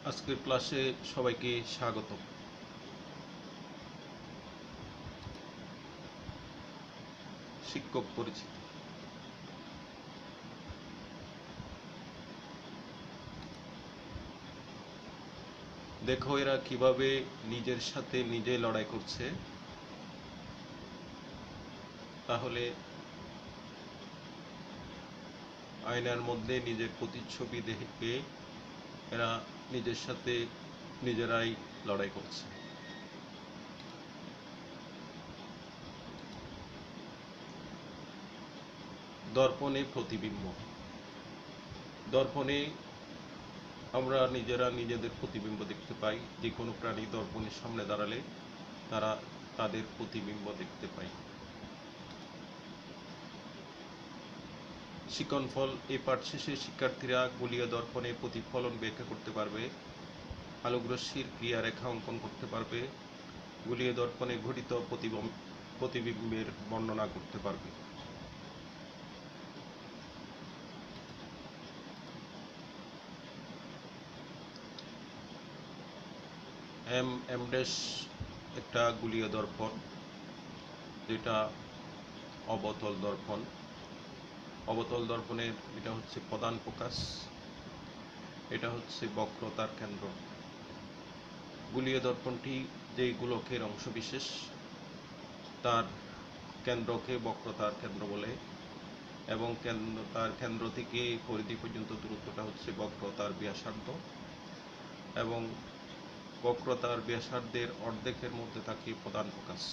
আজকের ক্লাসে সবাইকে স্বাগত। শিক্ষক পরিচিতি। দেখো এরা কিভাবে নিজের সাথে নিজে লড়াই করছে। তাহলে আয়নার মধ্যে নিজের প্রতিচ্ছবি দেখে এরা নিজের সাথে নিজেরাই লড়াই করছে। দর্পণে প্রতিবিম্ব। দর্পণে আমরা নিজেরা নিজেদের প্রতিবিম্ব দেখতে পাই। যে কোনো প্রাণী দর্পণের সামনে দাঁড়ালে তারা তাদের প্রতিবিম্ব দেখতে পায়। শিকনফল। এই পাঠ শেষে শিক্ষার্থীরা গোলীয় দর্পণে প্রতিফলন ব্যাখ্যা করতে পারবে, আলোকরশ্মির ক্রিয়ারেখা অঙ্কন করতে পারবে, গোলীয় দর্পণে ঘটিত প্রতিবিম্বের বর্ণনা করতে পারবে। এম ড্যাশ একটা গোলীয় দর্পণ, যেটা অবতল দর্পণ। অবতল দর্পণের এটা হচ্ছে প্রধান ফোকাস, এটা হচ্ছে বক্রতার কেন্দ্র। গোলীয় দর্পণটি যে গোলকের অংশবিশেষ, তার কেন্দ্রকে বক্রতার কেন্দ্র বলে, এবং তার কেন্দ্র থেকে পরিধি পর্যন্ত দূরত্বটা হচ্ছে বক্রতার ব্যাসার্ধ, এবং বক্রতার ব্যাসার্ধের অর্ধেকের মধ্যে থাকে প্রধান ফোকাস।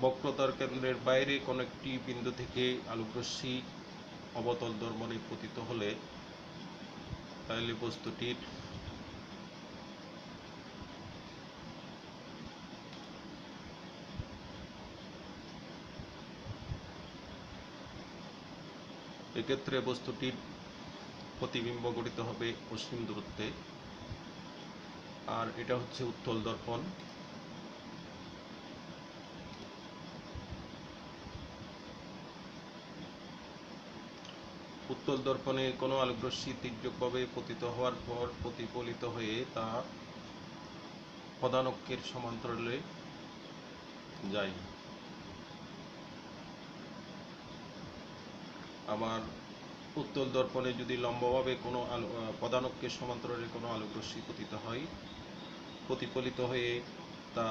বক্রতার কেন্দ্রের বাইরে কোনো একটি বিন্দু থেকে আলোকরশ্মি অবতল দর্পণে পতিত হলে তাহলে বস্তুটির এক্ষেত্রে বস্তুটির প্রতিবিম্ব গঠিত হবে অসীম দূরত্বে। আর এটা হচ্ছে উত্তল দর্পণ। উত্তল দর্পণে কোনো আলোকরশ্মি তির্যকভাবে পতিত হওয়ার পর প্রতিফলিত হয়ে তা প্রধান অক্ষের সমান্তরালে যায়। আবার উত্তল দর্পণে যদি লম্বভাবে কোনো প্রধান অক্ষের সমান্তরালে কোনো আলোকরশ্মি পতিত হয়, প্রতিফলিত হয়ে তা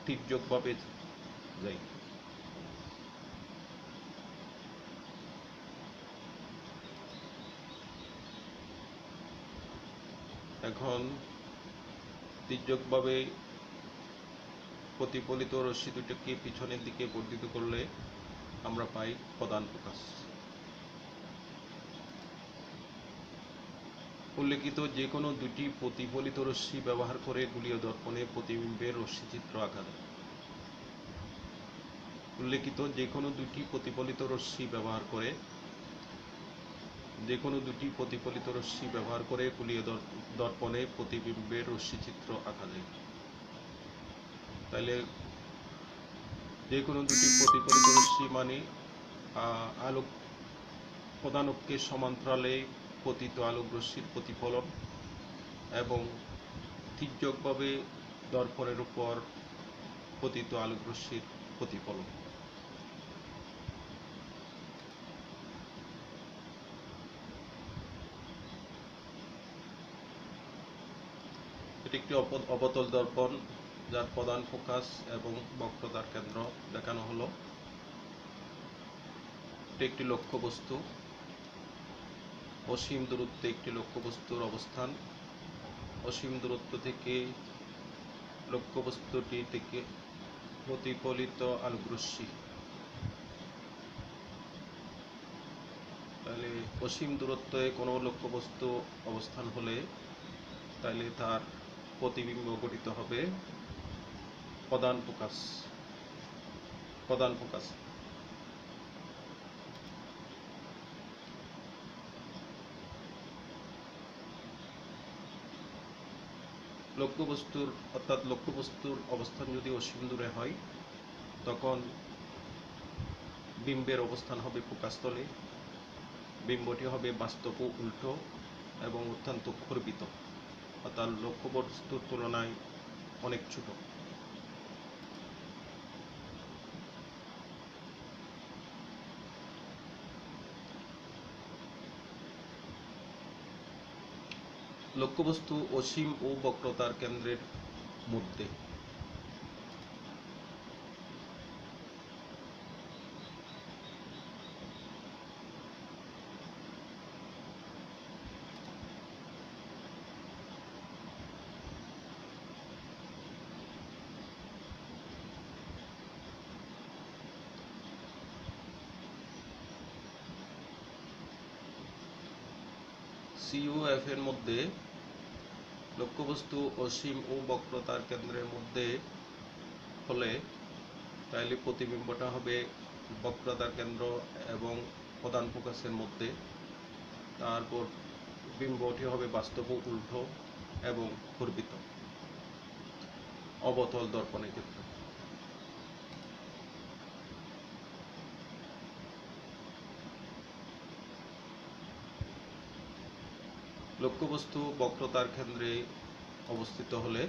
তির্যকভাবে যায়। এখন তির্যকভাবে প্রতিফলিত রশ্মি দুটোকে পিছনের দিকে বর্ধিত করলে আমরা পাই প্রধান ফোকাস। উল্লেখিত যে কোনো দুটি প্রতিফলিত রশ্মি ব্যবহার করে গোলীয় দর্পণে প্রতিবিম্বের রশ্মিচিত্র আঁকা যায়। উল্লেখিত যে কোনো দুটি প্রতিফলিত রশ্মি ব্যবহার করে গোলীয় দর্পণে প্রতিবিম্বের রশ্মিচিত্র আঁকা যায়। তাহলে যে কোনো দুটি প্রতিফলিত রশ্মি মানে আলোক প্রধান অক্ষের সমান্তরালে পতিত আলোক রশ্মির প্রতিফলন এবং তির্যকভাবে দর্পণের উপর পতিত আলোক রশ্মির প্রতিফলন। এটি একটি অবতল দর্পণ যার প্রধান ফোকাস এবং বক্রতার কেন্দ্র দেখানো হলো। এটি একটি লক্ষ্যবস্তু। অসীম দূরত্বে একটি লক্ষ্যবস্তুর অবস্থান। অসীম দূরত্ব থেকে লক্ষ্যবস্তুটি থেকে প্রতিফলিত আলোকরশ্মি। তাহলে অসীম দূরত্বে কোনো লক্ষ্যবস্তু অবস্থান হলে তাহলে তার প্রতিবিম্ব গঠিত হবে প্রধান ফোকাস। লক্ষ্যবস্তুর অর্থাৎ লক্ষ্যবস্তুর অবস্থান যদি অসীম দূরে হয়, তখন বিম্বের অবস্থান হবে ফোকাসতলে, বিম্বটি হবে বাস্তব ও উল্টো এবং অত্যন্ত খর্বিত, অর্থাৎ লক্ষ্যবস্তুর তুলনায় অনেক ছোট। লক্ষ্যবস্তু অসীম ও বক্রতার কেন্দ্রের মধ্যে। COF এর মধ্যে লক্ষ্যবস্তু অসীম ও বক্রতার কেন্দ্রের মধ্যে হলে তাহলে প্রতিবিম্বটা হবে বক্রতার কেন্দ্র এবং প্রধান ফোকাসের মধ্যে। তারপর বিম্বটি হবে বাস্তব ও উল্টো এবং খর্বিত অবতল দর্পণের ক্ষেত্রে। লক্ষ্যবস্তু বক্রতার কেন্দ্রে অবস্থিত হলে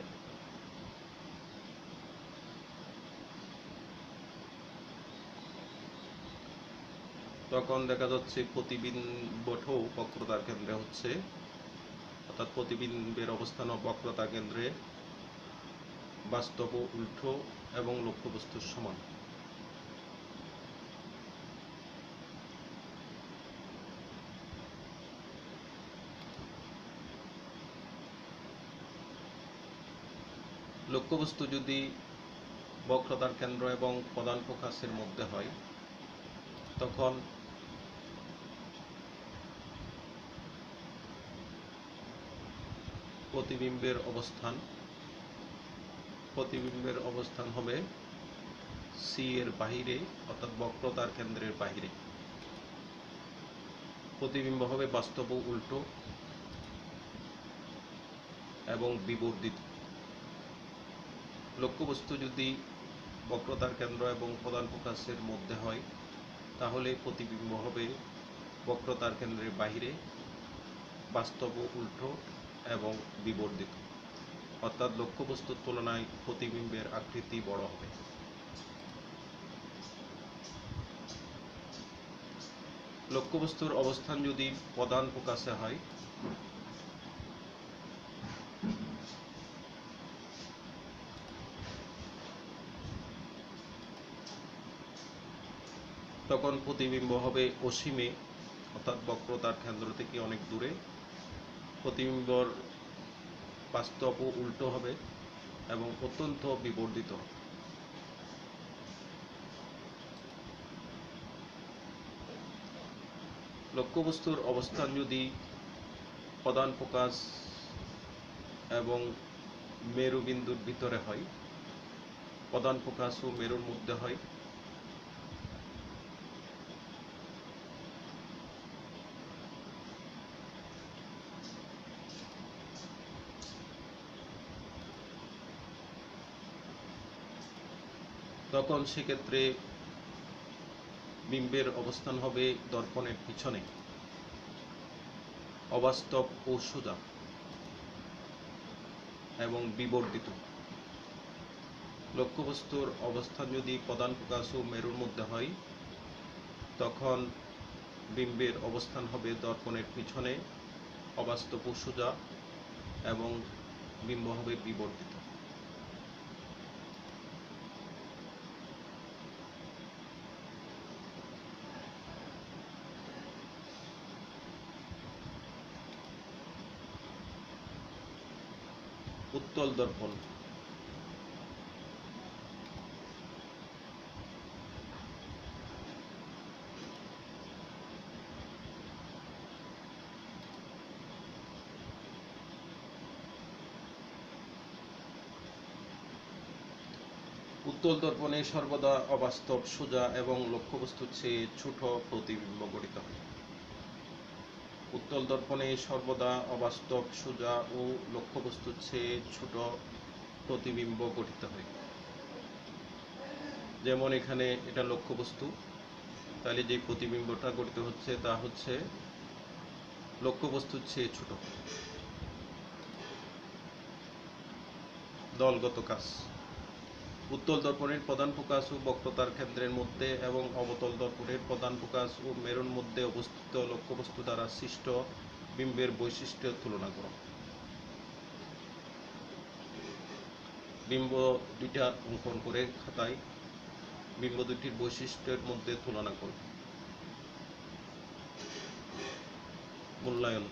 তখন দেখা যাচ্ছে প্রতিবিম্বটাও বক্রতার কেন্দ্রে হচ্ছে, অর্থাৎ প্রতিবিম্বের অবস্থান বক্রতার কেন্দ্রে, বাস্তব ও উল্টো এবং লক্ষ্যবস্তুর সমান। লক্ষ্যবস্তু যদি বক্রতার কেন্দ্র এবং প্রধান ফোকাসের মধ্যে হয়, তখন প্রতিবিম্বের অবস্থান হবে সি এর বাহিরে, অর্থাৎ বক্রতার কেন্দ্রের বাহিরে। প্রতিবিম্ব হবে বাস্তব ও উল্টো এবং বিবর্ধিত। লক্ষ্যবস্তু যদি বক্রতার কেন্দ্র এবং প্রধান ফোকাসের মধ্যে হয়, তাহলে প্রতিবিম্ব হবে বক্রতার কেন্দ্রের বাহিরে, বাস্তব ও উল্টো এবং বিবর্ধিত, অর্থাৎ লক্ষ্যবস্তুর তুলনায় প্রতিবিম্বের আকৃতি বড় হবে। লক্ষ্যবস্তুর অবস্থান যদি প্রধান ফোকাসে হয়, তখন প্রতিবিম্ব হবে অসীমে, অর্থাৎ বক্রতার কেন্দ্র থেকে অনেক দূরে। প্রতিবিম্বর বাস্তব ও উল্টো হবে এবং অত্যন্ত বিবর্ধিত। লক্ষ্যবস্তুর অবস্থান যদি প্রধান ফোকাস এবং মেরুবিন্দুর ভিতরে হয়, প্রধান ফোকাস ও মেরুর মধ্যে হয়, তখন সেক্ষেত্রে বিম্বের অবস্থান হবে দর্পণের পিছনে, অবাস্তব ও সোজা এবং বিবর্ধিত। লক্ষ্যবস্তুর অবস্থান যদি প্রধান ফোকাস ও মেরুর মধ্যে হয়, তখন বিম্বের অবস্থান হবে দর্পণের পিছনে, অবাস্তব ও সোজা এবং বিম্ব হবে বিবর্ধিত। উত্তল দর্পণ। উত্তল দর্পণে সর্বদা অবাস্তব, সোজা এবং লক্ষ্যবস্তুর চেয়ে ছোট প্রতিবিম্ব গঠিত হয়। উত্তল দর্পণে সর্বদা অবাস্তব, সোজা ও লক্ষ্যবস্তুর চেয়ে ছোট প্রতিবিম্ব গঠিত হয়। যেমন এখানে এটা লক্ষ্যবস্তু, তাহলে যে প্রতিবিম্বটা গঠিত হচ্ছে তা হচ্ছে লক্ষ্যবস্তুর চেয়ে ছোট। দলগত কাজ। উত্তল দর্পণের প্রধান ফোকাস ও বক্রতার কেন্দ্রের মধ্যে এবং অবতল দর্পণের প্রধান ফোকাস ও মেরুর মধ্যে অবস্থিত লক্ষ্যবস্তু দ্বারা সৃষ্ট বিম্বের বৈশিষ্ট্য তুলনা করো। বিম্ব দুইটা অঙ্কন করে খাতায় বিম্ব দুটির বৈশিষ্ট্যের মধ্যে তুলনা করো। মূল্যায়ন।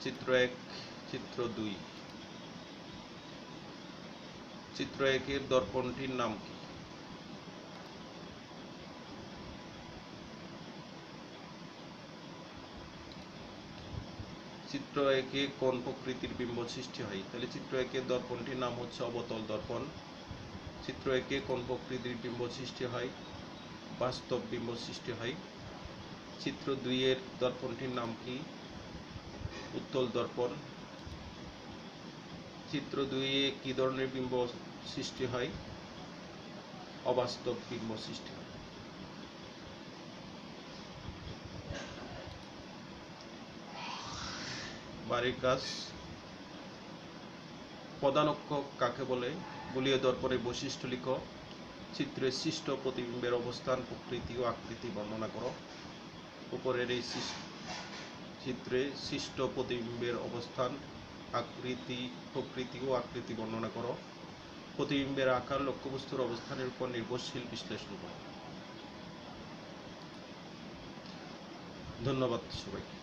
চিত্র 1, চিত্র 2। চিত্র 1-এর দর্পণটির নাম কি? চিত্র 1-এ কোন প্রকৃতির বিম্ব সৃষ্টি হয়? তাহলে চিত্র 1-এর দর্পণটির নাম হচ্ছে অবতল দর্পণ। চিত্র 1-এ কোন প্রকৃতির বিম্ব সৃষ্টি হয়? বাস্তব বিম্ব সৃষ্টি হয়। চিত্র 2-এর দর্পণটির নাম কি? উত্তল দর্পণ। চিত্র 2-এ কি ধরনের বিম্ব সৃষ্টি হয়? অবাস্তব বিম্ব সৃষ্টি হয়। বাড়ির কাজ। প্রধান অক্ষ কাকে বলে? গোলীয় দর্পণের বৈশিষ্ট্য লিখো। চিত্রে সৃষ্ট প্রতিবিম্বের অবস্থান, প্রকৃতি ও আকৃতি বর্ণনা করো। উপরের এই চিত্রে সৃষ্ট প্রতিবিম্বের অবস্থান, প্রকৃতি ও আকৃতি বর্ণনা করো। প্রতিবিম্বের আকার লক্ষ্যবস্তুর অবস্থানের উপর নির্ভরশীল, বিশ্লেষণ করো। ধন্যবাদ সবাইকে।